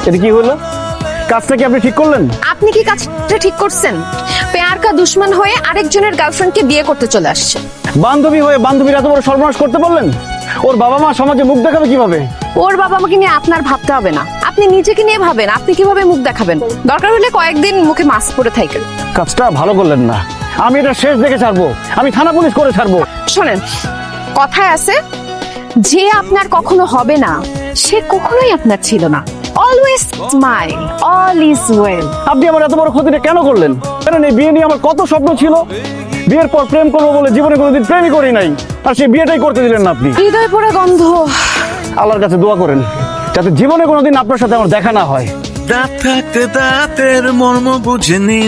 এটা কি হলো? কাজটা কি আপনি ঠিক করলেন? আপনি কি কাজটা ঠিক করছেন? প্যার কা দুশমন হয়ে আরেকজনের গার্লফ্রেন্ডকে বিয়ে করতে চলে আসছে। বান্ধবী হয়ে বান্ধবীর এত বড় সর্বনাশ করতে পারলেন? ওর বাবা মা সমাজে মুখ দেখাবে কিভাবে? ওর বাবা মাকে নিয়ে আপনার ভাবতে হবে না, আপনি নিজেকে নিয়ে ভাবেন। আপনি কিভাবে মুখ দেখাবেন? দরকার হলে কয়েকদিন মুখে মাস্ক পরে থাকেন। কাজটা ভালো করলেন না। আমি এটা শেষ দেখে ছাড়বো, আমি থানা পুলিশ করে ছাড়বো। শোনেন, কথায় আছে, যে আপনার কখনো হবে না সে কখনোই আপনার ছিল না। Always smile, all is well. আপনি আমার এত বড় ক্ষতিটা কেন করলেন? কারণ এই বিয়ে নিয়ে আমার কত স্বপ্ন ছিল। বিয়ের পর প্রেম করবো বলে জীবনে কোনোদিন প্রেমই করি নাই, আর সেই বিয়েটাই করতে দিলেন না আপনি। হৃদয় পোড়া গন্ধ। আল্লাহর কাছে দোয়া করেন যাতে জীবনে কোনোদিন আপনার সাথে আমার দেখা না হয়। দাঁত থাকতে দাঁতের মর্ম বুঝেনি।